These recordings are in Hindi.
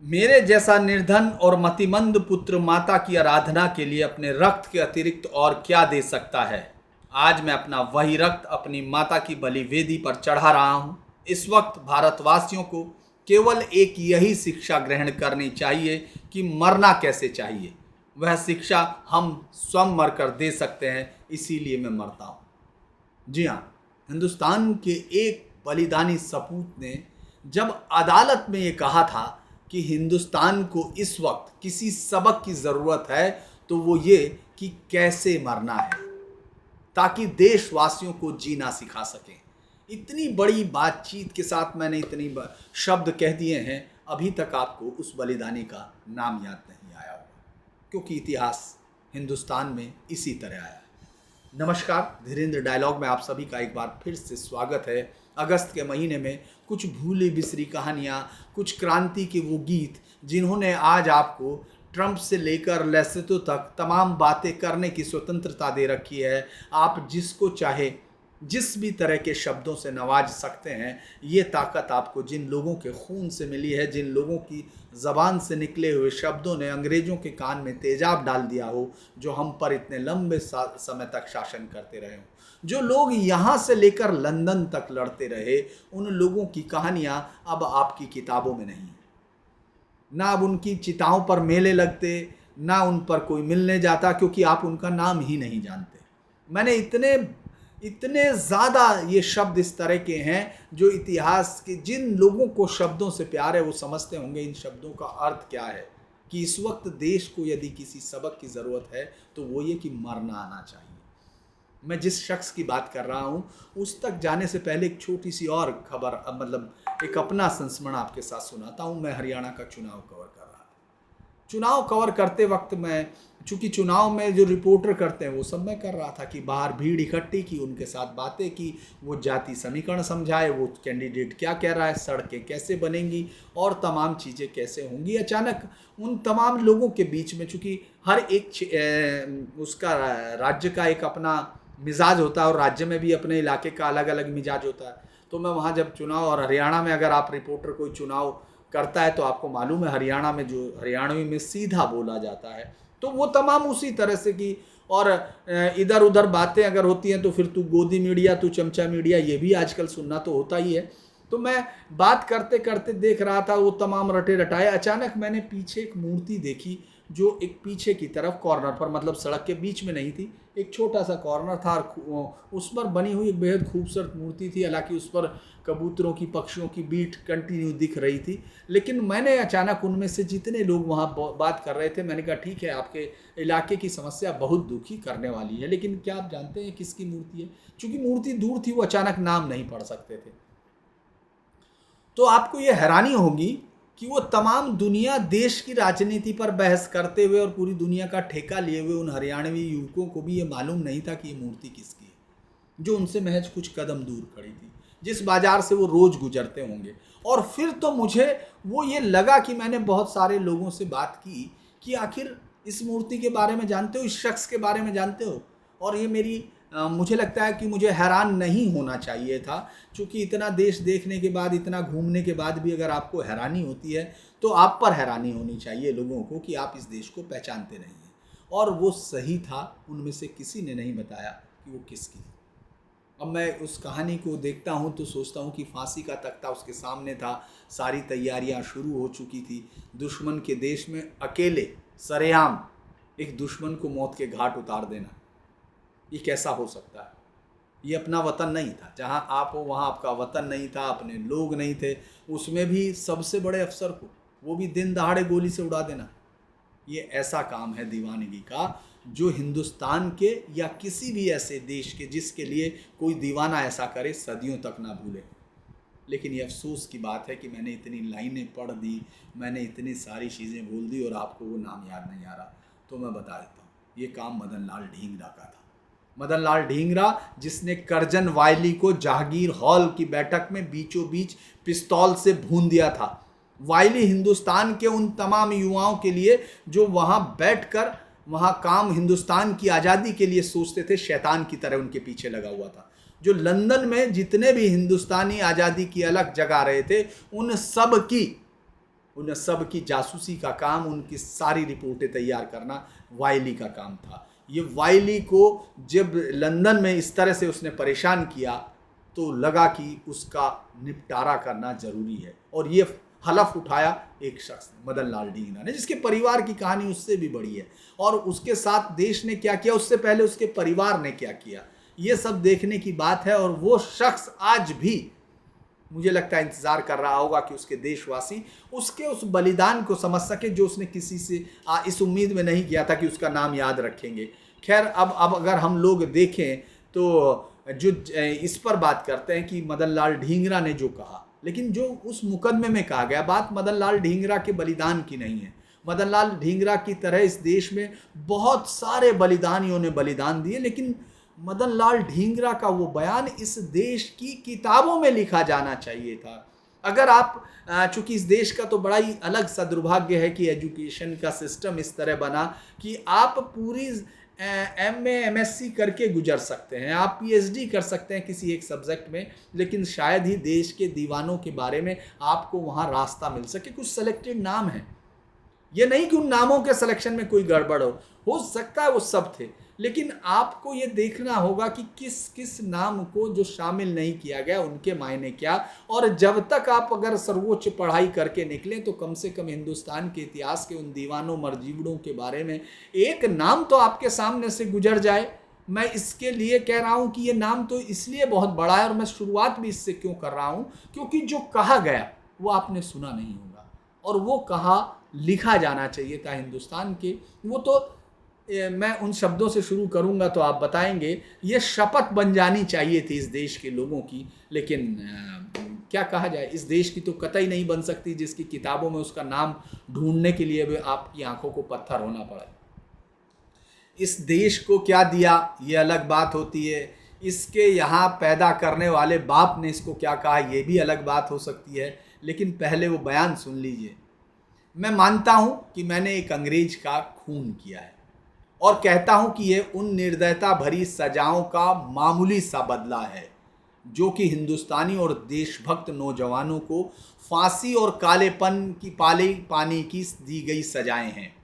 मेरे जैसा निर्धन और मतिमंद पुत्र माता की आराधना के लिए अपने रक्त के अतिरिक्त और क्या दे सकता है। आज मैं अपना वही रक्त अपनी माता की बलि वेदी पर चढ़ा रहा हूँ। इस वक्त भारतवासियों को केवल एक यही शिक्षा ग्रहण करनी चाहिए कि मरना कैसे चाहिए। वह शिक्षा हम स्वयं मरकर दे सकते हैं, इसीलिए मैं मरता हूँ। जी हाँ, हिंदुस्तान के एक बलिदानी सपूत ने जब अदालत में ये कहा था कि हिंदुस्तान को इस वक्त किसी सबक की ज़रूरत है, तो वो ये कि कैसे मरना है ताकि देशवासियों को जीना सिखा सकें। इतनी बड़ी बातचीत के साथ मैंने इतनी शब्द कह दिए हैं, अभी तक आपको उस बलिदानी का नाम याद नहीं आया होगा, क्योंकि इतिहास हिंदुस्तान में इसी तरह आया है। नमस्कार, धीरेन्द्र डायलॉग में आप सभी का एक बार फिर से स्वागत है। अगस्त के महीने में कुछ भूली बिसरी कहानियाँ, कुछ क्रांति के वो गीत जिन्होंने आज आपको ट्रंप से लेकर लेसोथो तक तमाम बातें करने की स्वतंत्रता दे रखी है। आप जिसको चाहे जिस भी तरह के शब्दों से नवाज सकते हैं। ये ताकत आपको जिन लोगों के खून से मिली है, जिन लोगों की ज़बान से निकले हुए शब्दों ने अंग्रेज़ों के कान में तेजाब डाल दिया हो, जो हम पर इतने लंबे समय तक शासन करते रहे हों, जो लोग यहाँ से लेकर लंदन तक लड़ते रहे, उन लोगों की कहानियाँ अब आपकी किताबों में नहीं हैं। ना अब उनकी चिताओं पर मेले लगते, ना उन पर कोई मिलने जाता, क्योंकि आप उनका नाम ही नहीं जानते। मैंने इतने ज़्यादा ये शब्द इस तरह के हैं जो इतिहास के जिन लोगों को शब्दों से प्यार है वो समझते होंगे इन शब्दों का अर्थ क्या है। कि इस वक्त देश को यदि किसी सबक की ज़रूरत है तो वो ये कि मरना आना चाहिए। मैं जिस शख्स की बात कर रहा हूँ उस तक जाने से पहले एक छोटी सी और खबर, मतलब एक अपना संस्मरण आपके साथ सुनाता हूँ। मैं हरियाणा का चुनाव कवर कर रहा था। चुनाव कवर करते वक्त मैं, चूँकि चुनाव में जो रिपोर्टर करते हैं वो सब मैं कर रहा था कि बाहर भीड़ इकट्ठी की, उनके साथ बातें की, वो जाति समीकरण समझाए, वो कैंडिडेट क्या कह रहा है, सड़कें कैसे बनेंगी और तमाम चीज़ें कैसे होंगी। अचानक उन तमाम लोगों के बीच में, चूँकि हर एक उसका राज्य का एक अपना मिजाज होता है और राज्य में भी अपने इलाके का अलग अलग मिजाज होता है। तो मैं वहाँ जब चुनाव, और हरियाणा में अगर आप रिपोर्टर कोई चुनाव करता है तो आपको मालूम है हरियाणा में जो हरियाणवी में सीधा बोला जाता है, तो वो तमाम उसी तरह से की। और इधर उधर बातें अगर होती हैं तो फिर तू गोदी मीडिया, तू चमचा मीडिया, ये भी आजकल सुनना तो होता ही है। तो मैं बात करते करते देख रहा था वो तमाम रटे रटाए। अचानक मैंने पीछे एक मूर्ति देखी जो एक पीछे की तरफ कॉर्नर पर, मतलब सड़क के बीच में नहीं थी, एक छोटा सा कॉर्नर था और उस पर बनी हुई एक बेहद खूबसूरत मूर्ति थी। हालांकि उस पर कबूतरों की, पक्षियों की बीट कंटिन्यू दिख रही थी। लेकिन मैंने अचानक उनमें से जितने लोग वहाँ बात कर रहे थे, मैंने कहा ठीक है, आपके इलाके की समस्या बहुत दुखी करने वाली है, लेकिन क्या आप जानते हैं किसकी मूर्ति है? चूँकि मूर्ति दूर थी, वो अचानक नाम नहीं पढ़ सकते थे। तो आपको ये हैरानी होगी कि वो तमाम दुनिया देश की राजनीति पर बहस करते हुए और पूरी दुनिया का ठेका लिए हुए उन हरियाणवी युवकों को भी ये मालूम नहीं था कि ये मूर्ति किसकी है, जो उनसे महज कुछ कदम दूर खड़ी थी, जिस बाजार से वो रोज गुजरते होंगे। और फिर तो मुझे वो ये लगा कि मैंने बहुत सारे लोगों से बात की कि आखिर इस मूर्ति के बारे में जानते हो, इस शख्स के बारे में जानते हो। और ये मुझे लगता है कि मुझे हैरान नहीं होना चाहिए था, क्योंकि इतना देश देखने के बाद, इतना घूमने के बाद भी अगर आपको हैरानी होती है तो आप पर हैरानी होनी चाहिए लोगों को कि आप इस देश को पहचानते नहीं हैं। और वो सही था, उनमें से किसी ने नहीं बताया कि वो किसकी। अब मैं उस कहानी को देखता हूँ तो सोचता हूँ कि फांसी का तख्ता उसके सामने था, सारी तैयारियाँ शुरू हो चुकी थी। दुश्मन के देश में अकेले सरेआम एक दुश्मन को मौत के घाट उतार देना, ये कैसा हो सकता है? ये अपना वतन नहीं था, जहाँ आप हो वहाँ आपका वतन नहीं था, अपने लोग नहीं थे, उसमें भी सबसे बड़े अफसर को, वो भी दिन दहाड़े गोली से उड़ा देना। ये ऐसा काम है दीवानगी का जो हिंदुस्तान के या किसी भी ऐसे देश के जिसके लिए कोई दीवाना ऐसा करे सदियों तक ना भूले। लेकिन ये अफसोस की बात है कि मैंने इतनी लाइनें पढ़ दी, मैंने इतनी सारी चीज़ें बोल दी और आपको वो नाम याद नहीं आ रहा। तो मैं बता देता हूँ, ये काम मदन लाल ढींगरा का था। मदन लाल ढींगरा, जिसने करजन वायली को जहांगीर हॉल की बैठक में बीचों बीच पिस्तौल से भून दिया था। वायली हिंदुस्तान के उन तमाम युवाओं के लिए जो वहाँ बैठकर वहाँ काम हिंदुस्तान की आज़ादी के लिए सोचते थे, शैतान की तरह उनके पीछे लगा हुआ था। जो लंदन में जितने भी हिंदुस्तानी आज़ादी की अलग जगा रहे थे, उन सब की उन सब की जासूसी का काम, उनकी सारी रिपोर्टें तैयार करना वाइली का काम था। ये वाइली को जब लंदन में इस तरह से उसने परेशान किया तो लगा कि उसका निपटारा करना जरूरी है, और ये हलफ उठाया एक शख्स मदन लाल ढींगरा ने, जिसके परिवार की कहानी उससे भी बड़ी है, और उसके साथ देश ने क्या किया, उससे पहले उसके परिवार ने क्या किया, ये सब देखने की बात है। और वो शख्स आज भी मुझे लगता है इंतजार कर रहा होगा कि उसके देशवासी उसके उस बलिदान को समझ सके जो उसने किसी से इस उम्मीद में नहीं किया था कि उसका नाम याद रखेंगे। खैर, अब अगर हम लोग देखें तो जो इस पर बात करते हैं कि मदन लाल ढींगरा ने जो कहा, लेकिन जो उस मुकदमे में कहा गया, बात मदन लाल ढींगरा के बलिदान की नहीं है। मदन लाल ढींगरा की तरह इस देश में बहुत सारे बलिदानियों ने बलिदान दिए, लेकिन मदन लाल ढींगरा का वो बयान इस देश की किताबों में लिखा जाना चाहिए था। अगर आप चूंकि इस देश का तो बड़ा ही अलग सा दुर्भाग्य है कि एजुकेशन का सिस्टम इस तरह बना कि आप पूरी MA MSc करके गुजर सकते हैं, आप PhD कर सकते हैं किसी एक सब्जेक्ट में, लेकिन शायद ही देश के दीवानों के बारे में आपको वहाँ रास्ता मिल सके। कुछ सेलेक्टेड नाम हैं, ये नहीं कि उन नामों के सिलेक्शन में कोई गड़बड़ हो सकता है वो सब थे, लेकिन आपको ये देखना होगा कि किस किस नाम को जो शामिल नहीं किया गया उनके मायने क्या। और जब तक आप अगर सर्वोच्च पढ़ाई करके निकलें तो कम से कम हिंदुस्तान के इतिहास के उन दीवानों मरजीवड़ों के बारे में एक नाम तो आपके सामने से गुजर जाए। मैं इसके लिए कह रहा हूँ कि ये नाम तो इसलिए बहुत बड़ा है, और मैं शुरुआत भी इससे क्यों कर रहा हूँ, क्योंकि जो कहा गया वो आपने सुना नहीं होगा, और वो कहा लिखा जाना चाहिए था हिंदुस्तान के। वो तो मैं उन शब्दों से शुरू करूंगा तो आप बताएंगे, ये शपथ बन जानी चाहिए थी इस देश के लोगों की, लेकिन क्या कहा जाए, इस देश की तो कतई नहीं बन सकती जिसकी किताबों में उसका नाम ढूंढने के लिए भी आपकी आंखों को पत्थर होना पड़ा। इस देश को क्या दिया ये अलग बात होती है, इसके यहाँ पैदा करने वाले बाप ने इसको क्या कहा ये भी अलग बात हो सकती है, लेकिन पहले वो बयान सुन लीजिए। मैं मानता हूँ कि मैंने एक अंग्रेज का खून किया है, और कहता हूं कि यह उन निर्दयता भरी सजाओं का मामूली सा बदला है जो कि हिंदुस्तानी और देशभक्त नौजवानों को फांसी और कालेपन की पानी की दी गई सजाएं हैं।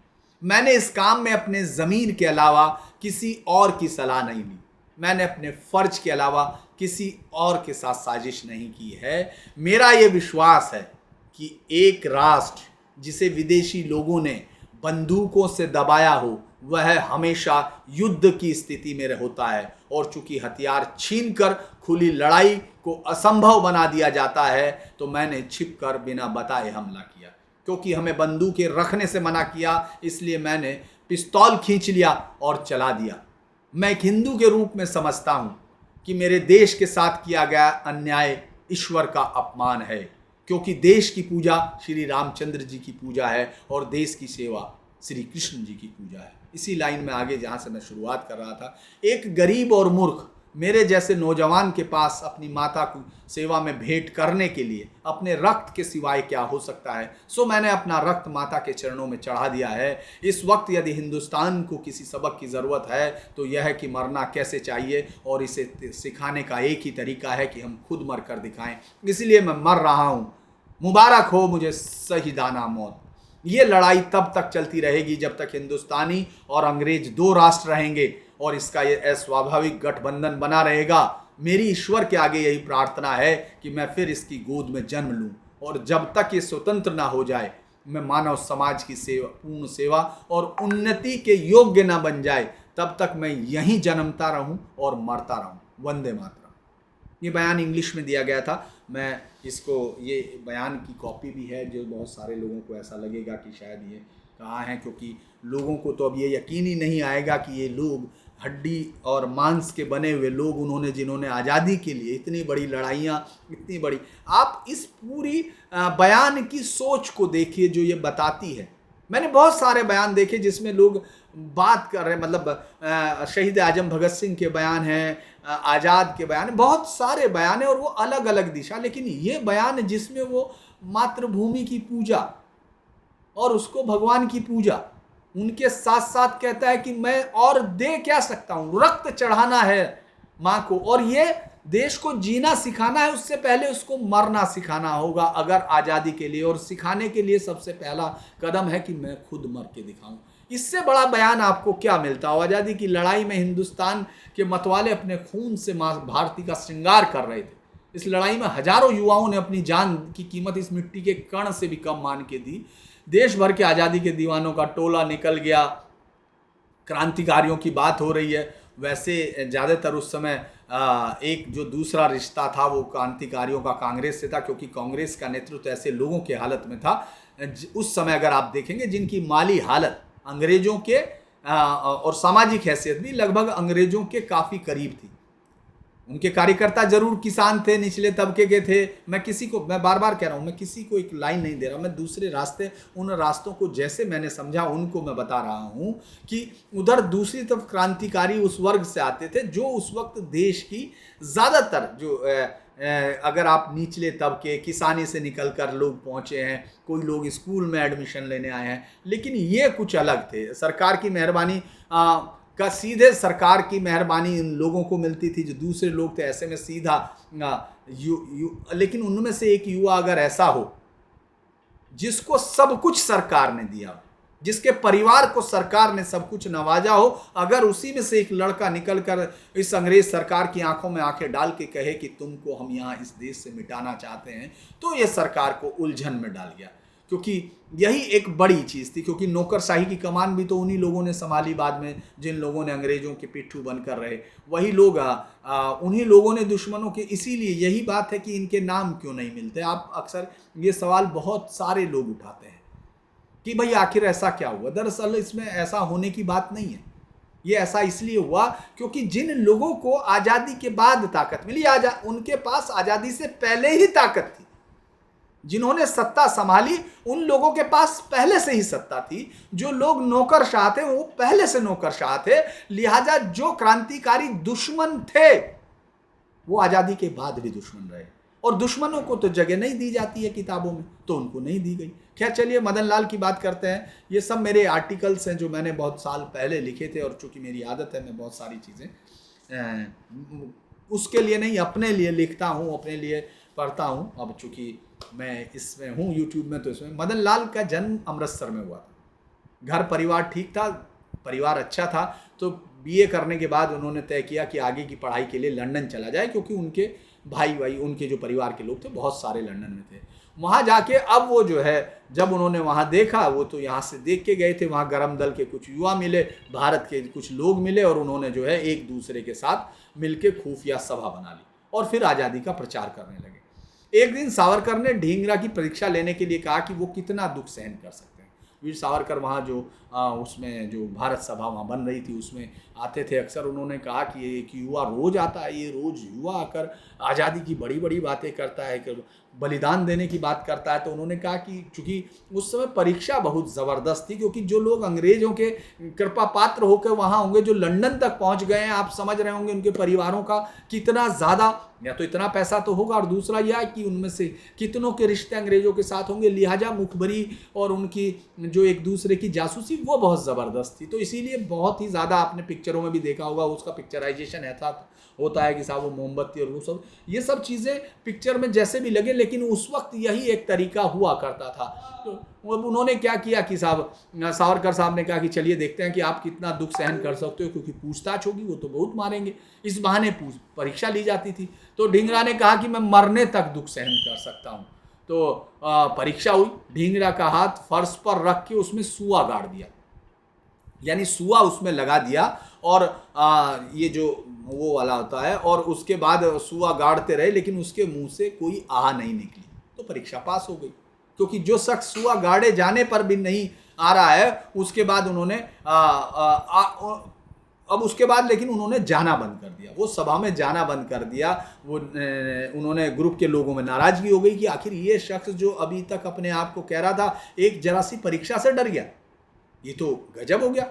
मैंने इस काम में अपने ज़मीर के अलावा किसी और की सलाह नहीं ली, मैंने अपने फ़र्ज के अलावा किसी और के साथ साजिश नहीं की है। मेरा ये विश्वास है कि एक राष्ट्र जिसे विदेशी लोगों ने बंदूकों से दबाया हो वह हमेशा युद्ध की स्थिति में होता है, और चूंकि हथियार छीनकर खुली लड़ाई को असंभव बना दिया जाता है तो मैंने छिपकर बिना बताए हमला किया। क्योंकि हमें बंदूकें रखने से मना किया, इसलिए मैंने पिस्तौल खींच लिया और चला दिया। मैं एक हिंदू के रूप में समझता हूं कि मेरे देश के साथ किया गया अन्याय ईश्वर का अपमान है, क्योंकि देश की पूजा श्री रामचंद्र जी की पूजा है और देश की सेवा श्री कृष्ण जी की पूजा है। इसी लाइन में आगे जहाँ से मैं शुरुआत कर रहा था, एक गरीब और मूर्ख मेरे जैसे नौजवान के पास अपनी माता को सेवा में भेंट करने के लिए अपने रक्त के सिवाय क्या हो सकता है। सो मैंने अपना रक्त माता के चरणों में चढ़ा दिया है। इस वक्त यदि हिंदुस्तान को किसी सबक की ज़रूरत है तो यह है कि मरना कैसे चाहिए, और इसे सिखाने का एक ही तरीका है कि हम खुद मर कर दिखाएं। इसलिए मैं मर रहा हूँ, मुबारक हो मुझे शहीदाना मौत। ये लड़ाई तब तक चलती रहेगी जब तक हिंदुस्तानी और अंग्रेज दो राष्ट्र रहेंगे, और इसका ये अस्वाभाविक गठबंधन बना रहेगा। मेरी ईश्वर के आगे यही प्रार्थना है कि मैं फिर इसकी गोद में जन्म लूं, और जब तक ये स्वतंत्र ना हो जाए, मैं मानव समाज की सेवा, पूर्ण सेवा और उन्नति के योग्य ना बन जाए, तब तक मैं यहीं जन्मता रहूं और मरता रहूं। वंदे मातरम। ये बयान इंग्लिश में दिया गया था। मैं इसको, ये बयान की कॉपी भी है, जो बहुत सारे लोगों को ऐसा लगेगा कि शायद ये कहाँ है, क्योंकि लोगों को तो अब ये यकीन ही नहीं आएगा कि ये लोग हड्डी और मांस के बने हुए लोग जिन्होंने आज़ादी के लिए इतनी बड़ी लड़ाइयाँ, इतनी बड़ी, आप इस पूरी बयान की सोच को देखिए जो ये बताती है। मैंने बहुत सारे बयान देखे जिसमें लोग बात कर रहे हैं, मतलब शहीद आजम भगत सिंह के बयान हैं, आज़ाद के बयान, बहुत सारे बयान हैं और वो अलग अलग दिशा, लेकिन ये बयान जिसमें वो मातृभूमि की पूजा और उसको भगवान की पूजा उनके साथ साथ कहता है कि मैं और दे क्या सकता हूँ, रक्त चढ़ाना है माँ को, और ये देश को जीना सिखाना है, उससे पहले उसको मरना सिखाना होगा अगर आज़ादी के लिए। और सिखाने के लिए सबसे पहला कदम है कि मैं खुद मर के दिखाऊं। इससे बड़ा बयान आपको क्या मिलता हो? आज़ादी की लड़ाई में हिंदुस्तान के मतवाले अपने खून से माँ भारती का श्रृंगार कर रहे थे। इस लड़ाई में हजारों युवाओं ने अपनी जान की कीमत इस मिट्टी के कण से भी कम मान के दी। देश भर के आज़ादी के दीवानों का टोला निकल गया, क्रांतिकारियों की बात हो रही है। वैसे ज़्यादातर उस समय एक जो दूसरा रिश्ता था वो क्रांतिकारियों का कांग्रेस से था, क्योंकि कांग्रेस का नेतृत्व ऐसे लोगों के हालत में था उस समय अगर आप देखेंगे जिनकी माली हालत अंग्रेजों के और सामाजिक हैसियत भी लगभग अंग्रेजों के काफ़ी करीब थी। उनके कार्यकर्ता जरूर किसान थे, निचले तबके के थे। मैं बार बार कह रहा हूँ, मैं किसी को एक लाइन नहीं दे रहा, मैं दूसरे रास्ते, उन रास्तों को जैसे मैंने समझा उनको मैं बता रहा हूँ कि उधर दूसरी तरफ क्रांतिकारी उस वर्ग से आते थे जो उस वक्त देश की ज़्यादातर जो अगर आप निचले तबके किसानी से निकल कर लोग पहुँचे हैं, कोई लोग स्कूल में एडमिशन लेने आए हैं, लेकिन ये कुछ अलग थे। सरकार की मेहरबानी का सीधे सरकार की मेहरबानी इन लोगों को मिलती थी जो दूसरे लोग थे, ऐसे में सीधा लेकिन उनमें से एक युवा अगर ऐसा हो जिसको सब कुछ सरकार ने दिया, जिसके परिवार को सरकार ने सब कुछ नवाजा हो, अगर उसी में से एक लड़का निकलकर इस अंग्रेज सरकार की आंखों में आंखें डाल के कहे कि तुमको हम यहाँ इस देश से मिटाना चाहते हैं, तो ये सरकार को उलझन में डाल गया। क्योंकि यही एक बड़ी चीज़ थी, क्योंकि नौकरशाही की कमान भी तो उन्हीं लोगों ने संभाली बाद में, जिन लोगों ने अंग्रेजों के पिट्ठू बनकर रहे वही लोग उन्हीं लोगों ने दुश्मनों के। इसीलिए यही बात है कि इनके नाम क्यों नहीं मिलते। आप अक्सर ये सवाल बहुत सारे लोग उठाते हैं कि भाई आखिर ऐसा क्या हुआ। दरअसल इसमें ऐसा होने की बात नहीं है। ये ऐसा इसलिए हुआ क्योंकि जिन लोगों को आज़ादी के बाद ताकत मिली, उनके पास आज़ादी से पहले ही ताकत थी। जिन्होंने सत्ता संभाली उन लोगों के पास पहले से ही सत्ता थी। जो लोग नौकरशाह थे वो पहले से नौकरशाह थे। लिहाजा जो क्रांतिकारी दुश्मन थे वो आज़ादी के बाद भी दुश्मन रहे। और दुश्मनों को तो जगह नहीं दी जाती है किताबों में, तो उनको नहीं दी गई। खैर चलिए मदन लाल की बात करते हैं। ये सब मेरे आर्टिकल्स हैं जो मैंने बहुत साल पहले लिखे थे, और चूंकि मेरी आदत है मैं बहुत सारी चीज़ें उसके लिए नहीं अपने लिए लिखता हूँ, अपने लिए पढ़ता हूँ। अब चूंकि मैं इसमें हूँ यूट्यूब में, तो इसमें मदन लाल का जन्म अमृतसर में हुआ था। घर परिवार ठीक था, परिवार अच्छा था। तो बीए करने के बाद उन्होंने तय किया कि आगे की पढ़ाई के लिए लंदन चला जाए, क्योंकि उनके भाई उनके जो परिवार के लोग थे बहुत सारे लंदन में थे। वहाँ जाके अब वो जो है जब उन्होंने वहाँ देखा, वो तो यहाँ से देख के गए थे, वहाँ गरम दल के कुछ युवा मिले, भारत के कुछ लोग मिले, और उन्होंने जो है एक दूसरे के साथ मिलके खुफिया सभा बना ली और फिर आज़ादी का प्रचार करने लगे। एक दिन सावरकर ने ढींगरा की परीक्षा लेने के लिए कहा कि वो कितना दुख सहन कर सकते हैं। वीर सावरकर वहाँ जो उसमें जो भारत सभा वहाँ बन रही थी उसमें आते थे अक्सर। उन्होंने कहा कि एक युवा रोज आता है, ये रोज युवा आकर आज़ादी की बड़ी बड़ी बातें करता है, कि बलिदान देने की बात करता है। तो उन्होंने कहा कि चूँकि उस समय परीक्षा बहुत ज़बरदस्त थी, क्योंकि जो लोग अंग्रेज़ों के कृपा पात्र होकर वहाँ होंगे, जो लंदन तक पहुँच गए हैं, आप समझ रहे होंगे उनके परिवारों का कितना ज़्यादा, या तो इतना पैसा तो होगा, और दूसरा यह कि उनमें से कितनों के रिश्ते अंग्रेज़ों के साथ होंगे। लिहाजा मुखबरी और उनकी जो एक दूसरे की जासूसी वो बहुत ज़बरदस्त थी। तो इसीलिए बहुत ही ज़्यादा आपने पिक्चरों में भी देखा होगा, उसका पिक्चराइजेशन ऐसा होता है कि साहब वो मोमबत्ती और वो सब, ये सब चीज़ें पिक्चर में जैसे भी लगे, लेकिन उस वक्त यही एक तरीका हुआ करता था। तो अब उन्होंने क्या किया कि सावरकर साहब ने कहा कि चलिए देखते हैं कि आप कितना दुख सहन कर सकते हो, क्योंकि पूछताछ होगी, वो तो बहुत मारेंगे। इस बहाने परीक्षा ली जाती थी। तो ढींगरा ने कहा कि मैं मरने तक दुख सहन कर सकता हूँ। तो परीक्षा हुई, ढींगरा का हाथ फर्श पर रख के उसमें सुआ गाड़ दिया, यानी सुआ उसमें लगा दिया, और ये जो वो वाला होता है, और उसके बाद सुआ गाड़ते रहे, लेकिन उसके मुंह से कोई आह नहीं निकली। तो परीक्षा पास हो गई, क्योंकि जो शख्स सुआ गाड़े जाने पर भी नहीं आ रहा है, उसके बाद उन्होंने अब उसके बाद लेकिन उन्होंने जाना बंद कर दिया, वो सभा में जाना बंद कर दिया। वो उन्होंने ग्रुप के लोगों में नाराज़गी हो गई कि आखिर ये शख्स जो अभी तक अपने आप को कह रहा था एक जरा सी परीक्षा से डर गया, ये तो गजब हो गया।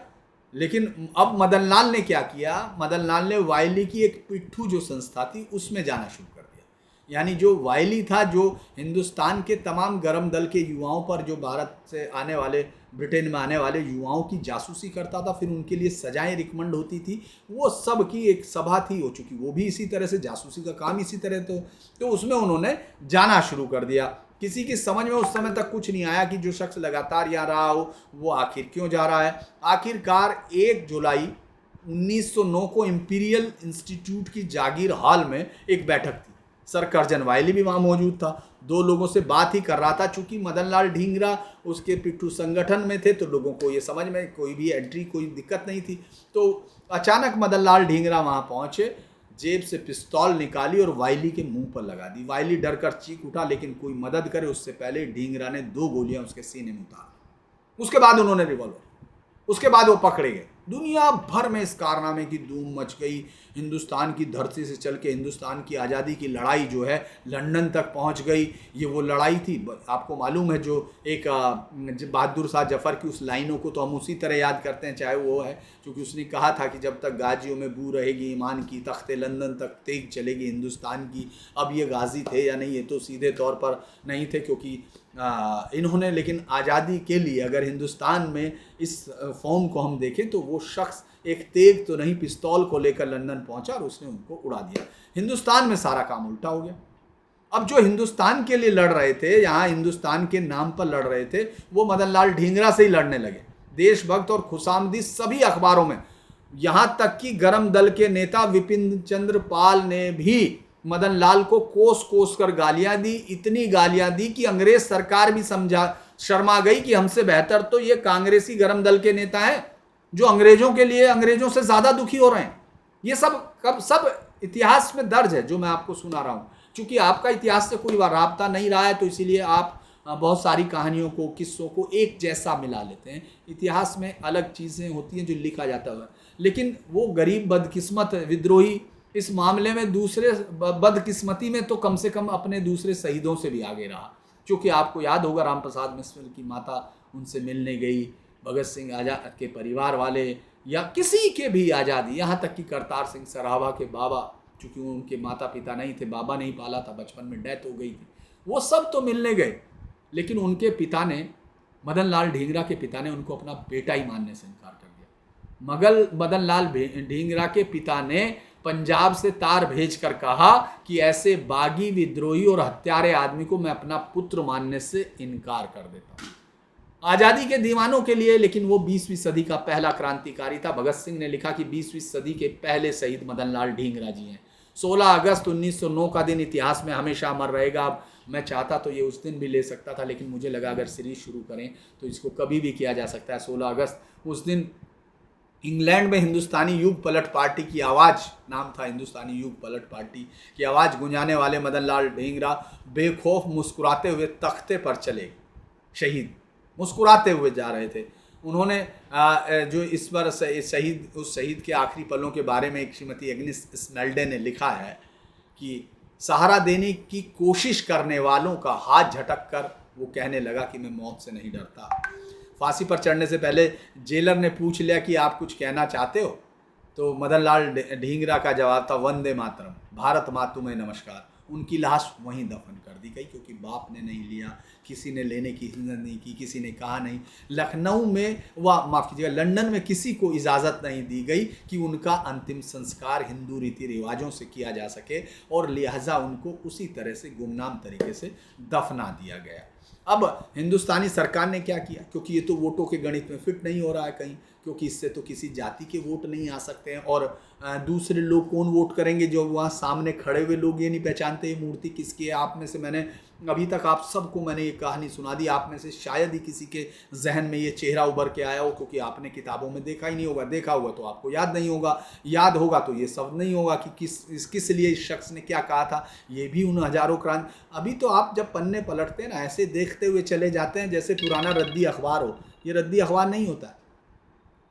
लेकिन अब मदन लाल ने क्या किया, मदन लाल ने वायली की एक पिट्ठू जो संस्था थी उसमें जाना शुरू कर दिया। यानी जो वायली था, जो हिंदुस्तान के तमाम गरम दल के युवाओं पर, जो भारत से आने वाले, ब्रिटेन में आने वाले युवाओं की जासूसी करता था, फिर उनके लिए सजाएं रिकमेंड होती थी, वो सब की एक सभा थी हो चुकी। वो भी इसी तरह से जासूसी का काम इसी तरह तो उसमें उन्होंने जाना शुरू कर दिया। किसी की समझ में उस समय तक कुछ नहीं आया कि जो शख्स लगातार यहाँ रहा हो वो आखिर क्यों जा रहा है। आखिरकार 1 जुलाई 1909 को इंपीरियल इंस्टीट्यूट की जागीर हॉल में एक बैठक थी। सर कर्जन वायली भी वहाँ मौजूद था। 2 लोगों से बात ही कर रहा था। चूंकि मदन लाल ढींगरा उसके पिट्ठू संगठन में थे तो लोगों को ये समझ में कोई भी एंट्री, कोई दिक्कत नहीं थी। तो अचानक मदन लाल ढींगरा वहाँ पहुँचे, जेब से पिस्तौल निकाली और वायली के मुंह पर लगा दी। वायली डर कर चीख उठा, लेकिन कोई मदद करे उससे पहले ढींगरा ने 2 गोलियां उसके सीने में उतार। उसके बाद उन्होंने रिवॉल्वर, उसके बाद वो पकड़े गए। दुनिया भर में इस कारनामे की धूम मच गई। हिंदुस्तान की धरती से चल के हिंदुस्तान की आज़ादी की लड़ाई जो है लंदन तक पहुंच गई। ये वो लड़ाई थी, आपको मालूम है, जो एक बहादुर शाह जफर की उस लाइनों को तो हम उसी तरह याद करते हैं, चाहे वो है क्योंकि उसने कहा था कि जब तक गाजियों में बू रहेगी ईमान की, तख्ते लंदन तक तेग चलेगी हिंदुस्तान की। अब ये गाजी थे या नहीं, ये तो सीधे तौर पर नहीं थे, क्योंकि इन्होंने, लेकिन आज़ादी के लिए अगर हिंदुस्तान में इस फॉर्म को हम देखें तो वो शख्स एक तेग तो नहीं, पिस्तौल को लेकर लंदन पहुंचा और उसने उनको उड़ा दिया। हिंदुस्तान में सारा काम उल्टा हो गया। अब जो हिंदुस्तान के लिए लड़ रहे थे, यहाँ हिंदुस्तान के नाम पर लड़ रहे थे, वो मदन लाल ढींगरा से ही लड़ने लगे। देशभक्त और खुशामदी सभी अखबारों में, यहाँ तक कि गरम दल के नेता विपिन चंद्र पाल ने भी मदन लाल को कोस कोस कर गालियां दी। इतनी गालियां दी कि अंग्रेज सरकार भी शर्मा गई कि हमसे बेहतर तो ये कांग्रेसी गरम दल के नेता हैं जो अंग्रेजों के लिए अंग्रेजों से ज्यादा दुखी हो रहे हैं। ये सब इतिहास में दर्ज है जो मैं आपको सुना रहा हूं। चूंकि आपका इतिहास से कोई राब्ता नहीं रहा है तो इसीलिए आप बहुत सारी कहानियों को, किस्सों को एक जैसा मिला लेते हैं। इतिहास में अलग चीजें होती हैं जो लिखा जाता है, लेकिन वो गरीब बदकिस्मत विद्रोही इस मामले में दूसरे बदकिस्मती में तो कम से कम अपने दूसरे शहीदों से भी आगे रहा। क्योंकि आपको याद होगा राम प्रसाद मिश्र की माता उनसे मिलने गई, भगत सिंह आजाद के परिवार वाले या किसी के भी आज़ादी, यहाँ तक कि करतार सिंह सराभा के बाबा, चूँकि उनके माता पिता नहीं थे, बाबा नहीं पाला था, बचपन में डेथ हो गई थी, वो सब तो मिलने गए। लेकिन उनके पिता ने, मदन लाल ढींगरा के पिता ने उनको अपना बेटा ही मानने से इनकार कर दिया। मदन लाल ढींगरा के पिता ने पंजाब से तार भेजकर कहा कि ऐसे बागी, विद्रोही और हत्यारे आदमी को मैं अपना पुत्र मानने से इनकार कर देता हूँ। आज़ादी के दीवानों के लिए, लेकिन वो 20वीं सदी का पहला क्रांतिकारी था। भगत सिंह ने लिखा कि 20वीं सदी के पहले शहीद मदन लाल ढींगरा जी हैं। 16 अगस्त 1909 का दिन इतिहास में हमेशा अमर रहेगा। अब मैं चाहता तो ये उस दिन भी ले सकता था, लेकिन मुझे लगा अगर सीरीज शुरू करें तो इसको कभी भी किया जा सकता है। 16 अगस्त उस दिन इंग्लैंड में हिंदुस्तानी युग पलट पार्टी की आवाज़, नाम था हिंदुस्तानी युग पलट पार्टी की आवाज़ गुंजाने वाले मदन लाल ढींगरा बेखौफ मुस्कुराते हुए तख्ते पर चले, शहीद मुस्कुराते हुए जा रहे थे। उन्होंने जो इस पर उस शहीद के आखिरी पलों के बारे में एक श्रीमती एग्निस स्मेल्डे ने लिखा है कि सहारा देने की कोशिश करने वालों का हाथ झटक कर वो कहने लगा कि मैं मौत से नहीं डरता। फांसी पर चढ़ने से पहले जेलर ने पूछ लिया कि आप कुछ कहना चाहते हो, तो मदन लाल ढींगरा का जवाब था वंदे मातरम, भारत माँ तुम्हें नमस्कार। उनकी लाश वहीं दफन कर दी गई क्योंकि बाप ने नहीं लिया, किसी ने लेने की हिम्मत नहीं की, किसी ने कहा नहीं। लखनऊ में माफ़ कीजिएगा, लंदन में किसी को इजाज़त नहीं दी गई कि उनका अंतिम संस्कार हिंदू रीति रिवाजों से किया जा सके और लिहाजा उनको उसी तरह से गुमनाम तरीके से दफना दिया गया। अब हिंदुस्तानी सरकार ने क्या किया, क्योंकि ये तो वोटों के गणित में फिट नहीं हो रहा है कहीं, क्योंकि इससे तो किसी जाति के वोट नहीं आ सकते हैं और दूसरे लोग कौन वोट करेंगे जो वहाँ सामने खड़े हुए लोग ये नहीं पहचानते ये मूर्ति किसकी है। आप में से मैंने अभी तक आप सबको मैंने ये कहानी सुना दी, आप में से शायद ही किसी के जहन में ये चेहरा उभर के आया हो, क्योंकि आपने किताबों में देखा ही नहीं होगा, देखा होगा तो आपको याद नहीं होगा, याद होगा तो ये सब नहीं होगा कि किस लिए इस शख्स ने क्या कहा था। ये भी उन हजारों क्रांति, अभी तो आप जब पन्ने पलटते हैं ना ऐसे देखते हुए चले जाते हैं जैसे पुराना रद्दी अखबार हो। ये रद्दी अखबार नहीं होता,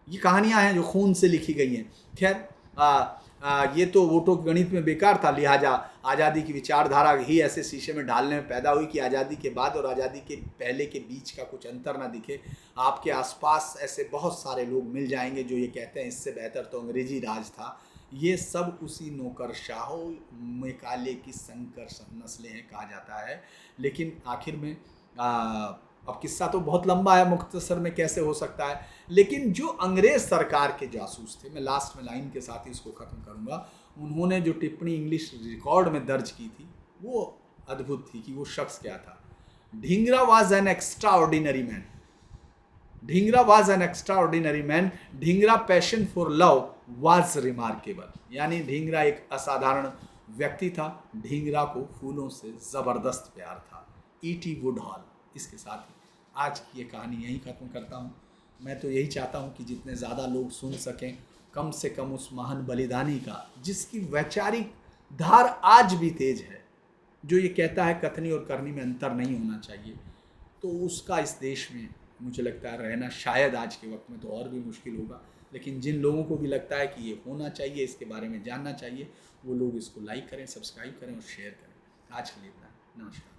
ये कहानियाँ हैं जो खून से लिखी गई हैं। खैर ये तो वोटों के गणित में बेकार था, लिहाजा आज़ादी की विचारधारा ही ऐसे शीशे में ढालने में पैदा हुई कि आज़ादी के बाद और आज़ादी के पहले के बीच का कुछ अंतर ना दिखे। आपके आसपास ऐसे बहुत सारे लोग मिल जाएंगे जो ये कहते हैं इससे बेहतर तो अंग्रेजी राज था। ये सब उसी नौकरशाहों में काले की संकर नस्लें हैं कहा जाता है। लेकिन आखिर में अब किस्सा तो बहुत लंबा है, मुख्तसर में कैसे हो सकता है। लेकिन जो अंग्रेज सरकार के जासूस थे, मैं लास्ट में लाइन के साथ ही इसको ख़त्म करूँगा, उन्होंने जो टिप्पणी इंग्लिश रिकॉर्ड में दर्ज की थी वो अद्भुत थी कि वो शख्स क्या था। Dhingra was an extra ordinary man, Dhingra was an extra ordinary man, Dhingra passion for love was remarkable. यानी ढींगरा एक असाधारण व्यक्ति था, ढींगरा को फूलों से ज़बरदस्त प्यार था। E.T. वुडहॉल। इसके साथ ही आज की ये कहानी यहीं ख़त्म करता हूँ। मैं तो यही चाहता हूँ कि जितने ज़्यादा लोग सुन सकें, कम से कम उस महान बलिदानी का, जिसकी वैचारिक धार आज भी तेज है, जो ये कहता है कथनी और करनी में अंतर नहीं होना चाहिए, तो उसका इस देश में मुझे लगता है रहना शायद आज के वक्त में तो और भी मुश्किल होगा। लेकिन जिन लोगों को भी लगता है कि ये होना चाहिए, इसके बारे में जानना चाहिए, वो लोग इसको लाइक करें, सब्सक्राइब करें और शेयर करें। आज के लिए इतना, नमस्कार।